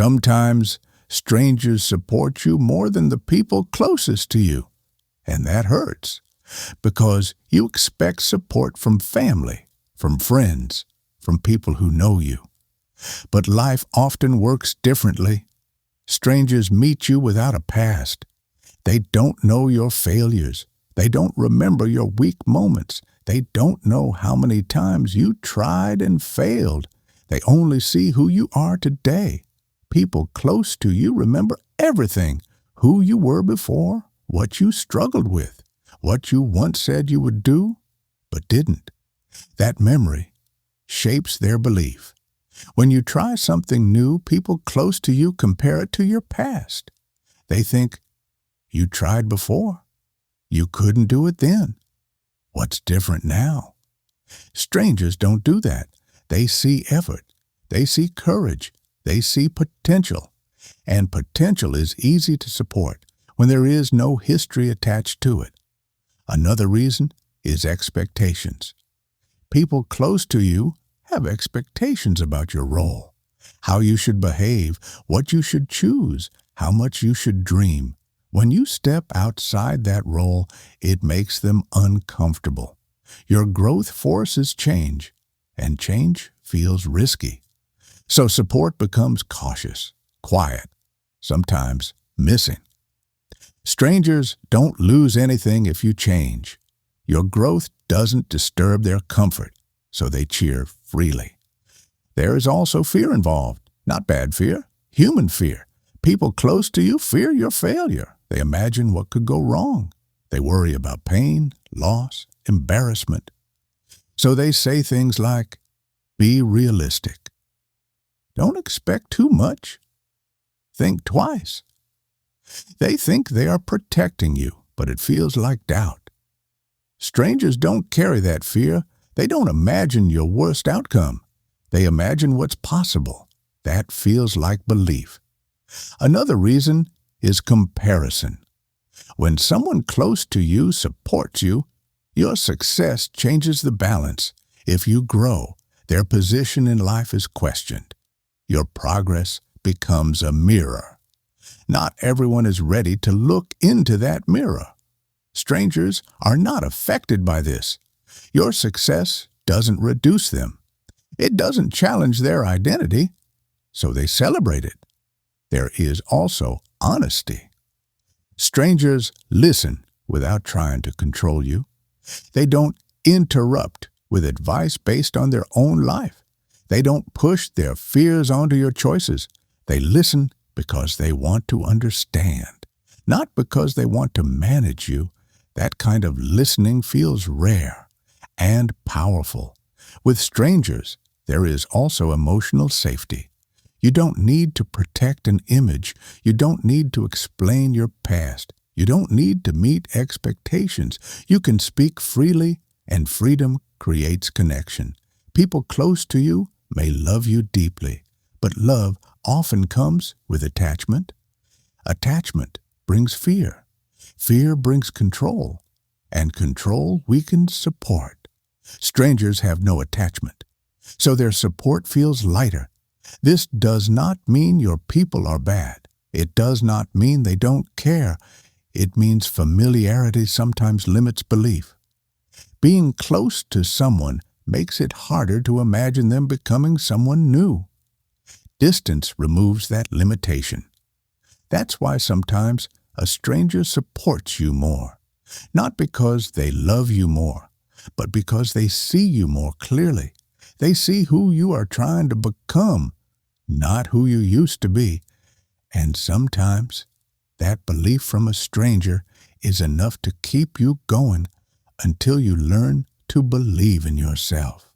Sometimes strangers support you more than the people closest to you, and that hurts because you expect support from family, from friends, from people who know you. But life often works differently. Strangers meet you without a past. They don't know your failures. They don't remember your weak moments. They don't know how many times you tried and failed. They only see who you are today. People close to you remember everything, who you were before, what you struggled with, what you once said you would do, but didn't. That memory shapes their belief. When you try something new, people close to you compare it to your past. They think, you tried before. You couldn't do it then. What's different now? Strangers don't do that. They see effort. They see courage. They see potential. And potential is easy to support when there is no history attached to it. Another reason is expectations. People close to you have expectations about your role, how you should behave, what you should choose, how much you should dream. When you step outside that role, it makes them uncomfortable. Your growth forces change, and change feels risky. So support becomes cautious, quiet, sometimes missing. Strangers don't lose anything if you change. Your growth doesn't disturb their comfort, so they cheer freely. There is also fear involved, not bad fear, human fear. People close to you fear your failure. They imagine what could go wrong. They worry about pain, loss, embarrassment. So they say things like, be realistic. Don't expect too much. Think twice. They think they are protecting you, but it feels like doubt. Strangers don't carry that fear. They don't imagine your worst outcome. They imagine what's possible. That feels like belief. Another reason is comparison. When someone close to you supports you, your success changes the balance. If you grow, their position in life is questioned. Your progress becomes a mirror. Not everyone is ready to look into that mirror. Strangers are not affected by this. Your success doesn't reduce them. It doesn't challenge their identity, so they celebrate it. There is also honesty. Strangers listen without trying to control you. They don't interrupt with advice based on their own life. They don't push their fears onto your choices. They listen because they want to understand, not because they want to manage you. That kind of listening feels rare and powerful. With strangers, there is also emotional safety. You don't need to protect an image. You don't need to explain your past. You don't need to meet expectations. You can speak freely, and freedom creates connection. People close to you may love you deeply, but love often comes with attachment. Attachment brings fear. Fear brings control, and control weakens support. Strangers have no attachment, so their support feels lighter. This does not mean your people are bad. It does not mean they don't care. It means familiarity sometimes limits belief. Being close to someone makes it harder to imagine them becoming someone new. Distance removes that limitation. That's why sometimes a stranger supports you more, not because they love you more, but because they see you more clearly. They see who you are trying to become, not who you used to be. And sometimes that belief from a stranger is enough to keep you going until you learn to believe in yourself.